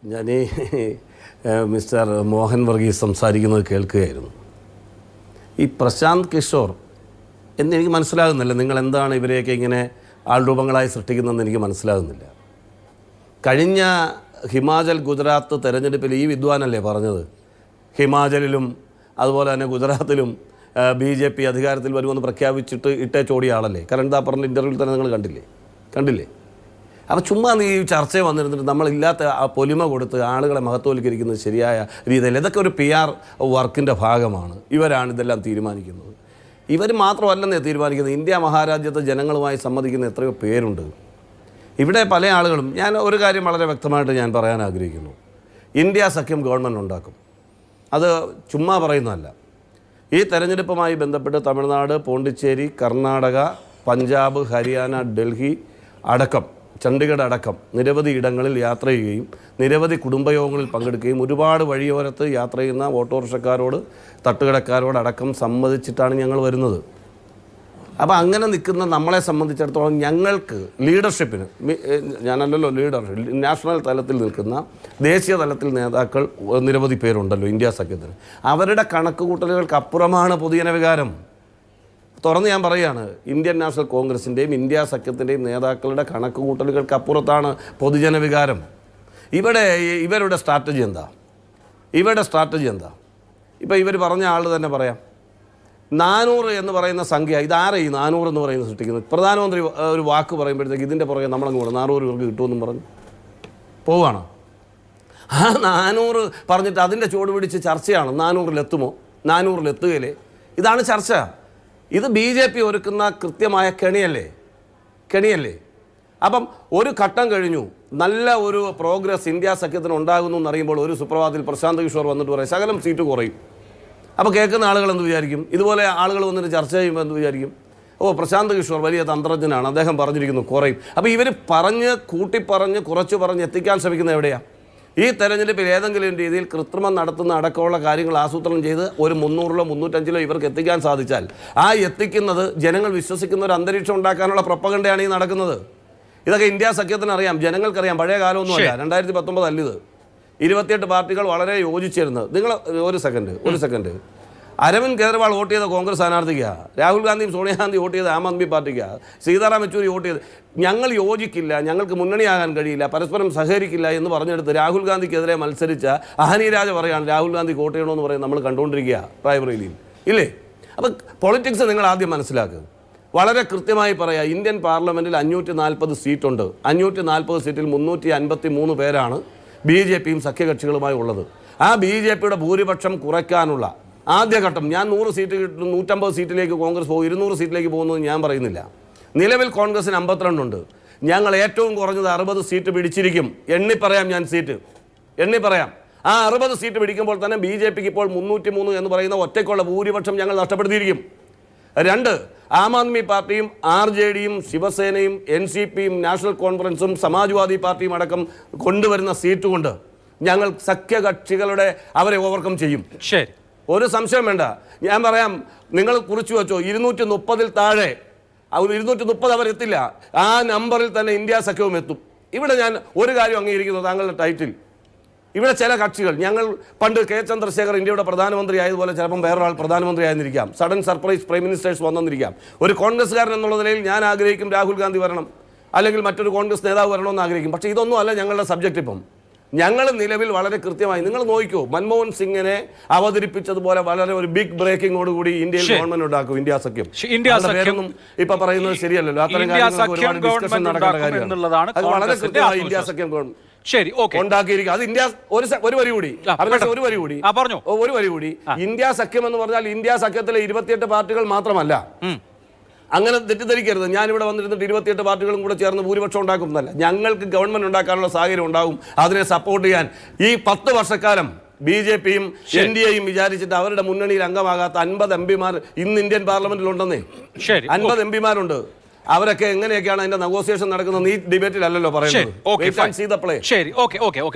ഞാൻ മിസ്റ്റർ മോഹൻ വർഗീസ് സംസാരിക്കുന്നത് കേൾക്കുകയായിരുന്നു. ഈ പ്രശാന്ത് കിഷോർ എന്നെനിക്ക് മനസ്സിലാകുന്നില്ല. നിങ്ങൾ എന്താണ് ഇവരെയൊക്കെ ഇങ്ങനെ ആൾരൂപങ്ങളായി സൃഷ്ടിക്കുന്നതെന്ന് എനിക്ക് മനസ്സിലാകുന്നില്ല. കഴിഞ്ഞ ഹിമാചൽ ഗുജറാത്ത് തെരഞ്ഞെടുപ്പിൽ ഈ വിദ്വാനല്ലേ പറഞ്ഞത് ഹിമാചലിലും അതുപോലെ തന്നെ ഗുജറാത്തിലും BJP അധികാരത്തിൽ വരുമെന്ന് പ്രഖ്യാപിച്ചിട്ട് ഇട്ടേച്ചോടിയ ആളല്ലേ? കരൺ താപ്പറിൻ്റെ ഇൻ്റർവ്യൂവിൽ തന്നെ നിങ്ങൾ കണ്ടില്ലേ? അപ്പോൾ ചുമ്മാ ഈ ചർച്ചയിൽ വന്നിരുന്നിട്ട് നമ്മളില്ലാത്ത ആ പൊലിമ കൊടുത്ത് ആളുകളെ മഹത്വവൽക്കരിക്കുന്നത് ശരിയായ രീതിയിൽ ഇതൊക്കെ ഒരു PR വർക്കിൻ്റെ ഭാഗമാണ്. ഇവരാണ് ഇതെല്ലാം തീരുമാനിക്കുന്നത്. ഇവർ മാത്രമല്ലെന്നേ തീരുമാനിക്കുന്നത്. ഇന്ത്യ മഹാരാജ്യത്തെ ജനങ്ങളുമായി സംവദിക്കുന്ന എത്രയോ പേരുണ്ട്. ഇവിടെ പല ആളുകളും ഞാൻ ഒരു കാര്യം വളരെ വ്യക്തമായിട്ട് ഞാൻ പറയാൻ ആഗ്രഹിക്കുന്നു. ഇന്ത്യ സഖ്യം ഗവൺമെൻറ് ഉണ്ടാക്കും. അത് ചുമ്മാ പറയുന്നതല്ല. ഈ തെരഞ്ഞെടുപ്പുമായി ബന്ധപ്പെട്ട് തമിഴ്നാട്, പോണ്ടിച്ചേരി, കർണാടക, പഞ്ചാബ്, ഹരിയാന, ഡൽഹി അടക്കം, ചണ്ഡീഗഡ് അടക്കം നിരവധി ഇടങ്ങളിൽ യാത്ര ചെയ്യുകയും നിരവധി കുടുംബയോഗങ്ങളിൽ പങ്കെടുക്കുകയും ഒരുപാട് വഴിയോരത്ത് യാത്ര ചെയ്യുന്ന ഓട്ടോറിക്ഷക്കാരോട്, തട്ടുകടക്കാരോടക്കം സംവദിച്ചിട്ടാണ് ഞങ്ങൾ വരുന്നത്. അപ്പോൾ അങ്ങനെ നിൽക്കുന്ന നമ്മളെ സംബന്ധിച്ചിടത്തോളം ഞങ്ങൾക്ക് ലീഡർഷിപ്പിന്, ഞാനല്ലല്ലോ ലീഡർ, നാഷണൽ തലത്തിൽ നിൽക്കുന്ന ദേശീയ തലത്തിൽ നേതാക്കൾ നിരവധി പേരുണ്ടല്ലോ ഇന്ത്യ സഖ്യത്തിന്. അവരുടെ കണക്കുകൂട്ടലുകൾക്ക് അപ്പുറമാണ് പൊതുജനവികാരം. തുറന്ന് ഞാൻ പറയുകയാണ്, ഇന്ത്യൻ നാഷണൽ കോൺഗ്രസിൻ്റെയും ഇന്ത്യ സഖ്യത്തിൻ്റെയും നേതാക്കളുടെ കണക്കുകൂട്ടലുകൾക്ക് അപ്പുറത്താണ് പൊതുജനവികാരം. ഇവരുടെ സ്ട്രാറ്റജി എന്താ? ഇപ്പോൾ ഇവർ പറഞ്ഞ ആൾ തന്നെ പറയാം. 400 എന്ന് പറയുന്ന സംഖ്യ, ഇതാരെ ഈ 400 എന്ന് പറയുന്നത് സൃഷ്ടിക്കുന്നത്? പ്രധാനമന്ത്രി ഒരു വാക്ക് പറയുമ്പോഴത്തേക്ക് ഇതിൻ്റെ പുറകെ നമ്മളങ്ങ് കൂടെ 400 പേർക്ക് കിട്ടുമെന്നും പറഞ്ഞ് പോവുകയാണ്. ആ 400 പറഞ്ഞിട്ട് അതിൻ്റെ ചുവട് പിടിച്ച് ചർച്ചയാണ്. 400-ലെത്തുമോ? 400-ലെത്തുകയില്ലേ? ഇതാണ് ചർച്ച. ഇത് BJP ഒരുക്കുന്ന കൃത്യമായ കെണിയല്ലേ? അപ്പം ഒരു ഘട്ടം കഴിഞ്ഞു, നല്ല ഒരു പ്രോഗ്രസ് ഇന്ത്യ സഖ്യത്തിന് ഉണ്ടാകുന്നു എന്നറിയുമ്പോൾ ഒരു സുപ്രഭാതത്തിൽ പ്രശാന്ത് കിഷോർ വന്നിട്ട് പറയും ശകലം സീറ്റ് കുറയും. അപ്പോൾ കേൾക്കുന്ന ആളുകൾ എന്ത് വിചാരിക്കും? ഇതുപോലെ ആളുകൾ വന്നിട്ട് ചർച്ച ചെയ്യുമ്പോൾ എന്ത് വിചാരിക്കും? പ്രശാന്ത് കിഷോർ വലിയ തന്ത്രജ്ഞനാണ്, അദ്ദേഹം പറഞ്ഞിരിക്കുന്നു കുറയും. അപ്പോൾ ഇവർ കൂട്ടിപ്പറഞ്ഞ് കുറച്ച് പറഞ്ഞ് എത്തിക്കാൻ ശ്രമിക്കുന്നത് എവിടെയാണ്? ഈ തെരഞ്ഞെടുപ്പിൽ ഏതെങ്കിലും രീതിയിൽ കൃത്രിമം നടത്തുന്ന അടക്കമുള്ള കാര്യങ്ങൾ ആസൂത്രണം ചെയ്ത് ഒരു 300-ലോ 305-ലോ ഇവർക്ക് എത്തിക്കാൻ സാധിച്ചാൽ ആ എത്തിക്കുന്നത് ജനങ്ങൾ വിശ്വസിക്കുന്ന ഒരു അന്തരീക്ഷം ഉണ്ടാക്കാനുള്ള പ്രൊപ്പഗണ്ടയാണ് ഈ നടക്കുന്നത്. ഇതൊക്കെ ഇന്ത്യ സഖ്യത്തിന് അറിയാം, ജനങ്ങൾക്കറിയാം. പഴയ കാലമൊന്നുമല്ല, 2019 അല്ലിത്. 28 പാർട്ടികൾ വളരെ യോജിച്ചിരുന്നത്. നിങ്ങൾ ഒരു സെക്കൻഡ് അരവിന്ദ് കേജ്രിവാൾ വോട്ട് ചെയ്ത കോൺഗ്രസ് സ്ഥാനാർത്ഥിക്കാണ്, രാഹുൽ ഗാന്ധിയും സോണിയാഗാന്ധി വോട്ട് ചെയ്ത് ആം ആദ്മി പാർട്ടിക്കാണ്, സീതാറാം യെച്ചൂരി വോട്ട് ചെയ്ത് ഞങ്ങൾ യോജിക്കില്ല, ഞങ്ങൾക്ക് മുന്നണിയാകാൻ കഴിയില്ല, പരസ്പരം സഹകരിക്കില്ല എന്ന് പറഞ്ഞെടുത്ത് രാഹുൽ ഗാന്ധിക്കെതിരെ മത്സരിച്ച അഹനിരാജ പറയാണ് രാഹുൽ ഗാന്ധി വോട്ട് ചെയ്യണമെന്ന് പറയും. നമ്മൾ കണ്ടുകൊണ്ടിരിക്കുക റായ്ബറേലിയിൽ ഇല്ലേ? അപ്പോൾ പൊളിറ്റിക്സ് നിങ്ങൾ ആദ്യം മനസ്സിലാക്കുക. വളരെ കൃത്യമായി പറയാം, ഇന്ത്യൻ പാർലമെൻറ്റിൽ 540 സീറ്റുണ്ട്. 540 സീറ്റിൽ 353 പേരാണ് BJPയും സഖ്യകക്ഷികളുമായി ഉള്ളത്. ആ BJPയുടെ ഭൂരിപക്ഷം കുറയ്ക്കാനുള്ള ആദ്യഘട്ടം, ഞാൻ 100 സീറ്റ് കിട്ടും, 150 സീറ്റിലേക്ക് കോൺഗ്രസ് പോകും, 200 സീറ്റിലേക്ക് പോകുന്നത് ഞാൻ പറയുന്നില്ല. നിലവിൽ കോൺഗ്രസിന് 52 ഉണ്ട്. ഞങ്ങൾ ഏറ്റവും കുറഞ്ഞത് 60 സീറ്റ് പിടിച്ചിരിക്കും. എണ്ണിപ്പറയാം. ആ 60 സീറ്റ് പിടിക്കുമ്പോൾ തന്നെ BJPക്ക് ഇപ്പോൾ 303 എന്ന് പറയുന്ന ഒറ്റയ്ക്കുള്ള ഭൂരിപക്ഷം ഞങ്ങൾ നഷ്ടപ്പെടുത്തിയിരിക്കും. 2, ആം ആദ്മി പാർട്ടിയും RJDയും ശിവസേനയും NCPയും നാഷണൽ കോൺഫറൻസും സമാജ്വാദി പാർട്ടിയും അടക്കം കൊണ്ടുവരുന്ന സീറ്റ് കൊണ്ട് ഞങ്ങൾ സഖ്യകക്ഷികളുടെ അവരെ ഓവർകം ചെയ്യും. ശരി, ഒരു സംശയം വേണ്ട. ഞാൻ പറയാം, നിങ്ങൾ കുറിച്ചു വെച്ചോ, 230-ൽ താഴെ 230 അവരെത്തില്ല. ആ നമ്പറിൽ തന്നെ ഇന്ത്യ സഖ്യവും എത്തും. ഇവിടെ ഞാൻ ഒരു കാര്യം അംഗീകരിക്കുന്നു, താങ്കളുടെ ടൈറ്റിൽ. ഇവിടെ ചില കക്ഷികൾ, ഞങ്ങൾ പണ്ട് K. ചന്ദ്രശേഖർ ഇന്ത്യയുടെ പ്രധാനമന്ത്രി ആയതുപോലെ ചിലപ്പം വേറൊരാൾ പ്രധാനമന്ത്രി ആയിരുന്നിരിക്കാം, സഡൻ സർപ്രൈസ് പ്രൈം മിനിസ്റ്റേഴ്സ് വന്നിരിക്കാം. ഒരു കോൺഗ്രസ്സുകാരൻ എന്നുള്ള നിലയിൽ ഞാൻ ആഗ്രഹിക്കും രാഹുൽ ഗാന്ധി വരണം, അല്ലെങ്കിൽ മറ്റൊരു കോൺഗ്രസ് നേതാവ് വരണമെന്ന് ആഗ്രഹിക്കും. പക്ഷേ ഇതൊന്നും അല്ല ഞങ്ങളുടെ സബ്ജക്റ്റ്. ഇപ്പം ഞങ്ങൾ നിലവിൽ വളരെ കൃത്യമായി, നിങ്ങൾ നോക്കിക്കോ, മൻമോഹൻ സിംഗിനെ അവതരിപ്പിച്ചതുപോലെ വളരെ ഒരു ബിഗ് ബ്രേക്കിങ്ങോടുകൂടി ഇന്ത്യയിൽ ഗവൺമെന്റ് ഉണ്ടാക്കും ഇന്ത്യ സഖ്യം. ഇപ്പൊ പറയുന്നത് ശരിയല്ലല്ലോ. അത്തരം കാര്യങ്ങൾക്ക് ഒരുപാട് ഡിസ്കഷൻ നടക്കേണ്ട കാര്യമാണ്. അത് വളരെ കൃത്യമായി ഇന്ത്യ സഖ്യം ഗവൺമെന്റ് ഉണ്ടാക്കിയിരിക്കും. അത് ഇന്ത്യ ഒരു വരി കൂടി ഇന്ത്യ സഖ്യം എന്ന് പറഞ്ഞാൽ ഇന്ത്യ സഖ്യത്തിലെ 28 പാർട്ടികൾ മാത്രമല്ല. അങ്ങനെ തെറ്റിദ്ധരിക്കരുത്. ഞാനിവിടെ വന്നിരുന്നിട്ട് 28 പാർട്ടികളും കൂടെ ചേർന്ന് ഭൂരിപക്ഷം ഉണ്ടാക്കുന്നതല്ല. ഞങ്ങൾക്ക് ഗവൺമെന്റ് ഉണ്ടാക്കാനുള്ള സാഹചര്യം ഉണ്ടാവും. അതിനെ സപ്പോർട്ട് ചെയ്യാൻ ഈ 10 വർഷക്കാലം BJPയും NDAയും വിചാരിച്ചിട്ട് അവരുടെ മുന്നണിയിൽ അംഗമാകാത്ത 50 MPമാർ ഇന്ന് ഇന്ത്യൻ പാർലമെന്റിൽ ഉണ്ടെന്നേ. 50 MPമാരുണ്ട്. അവരൊക്കെ എങ്ങനെയൊക്കെയാണ് അതിന്റെ നെഗോസിയേഷൻ നടക്കുന്നത് ഈ ഡിബേറ്റിലല്ലോ പറയുന്നത്.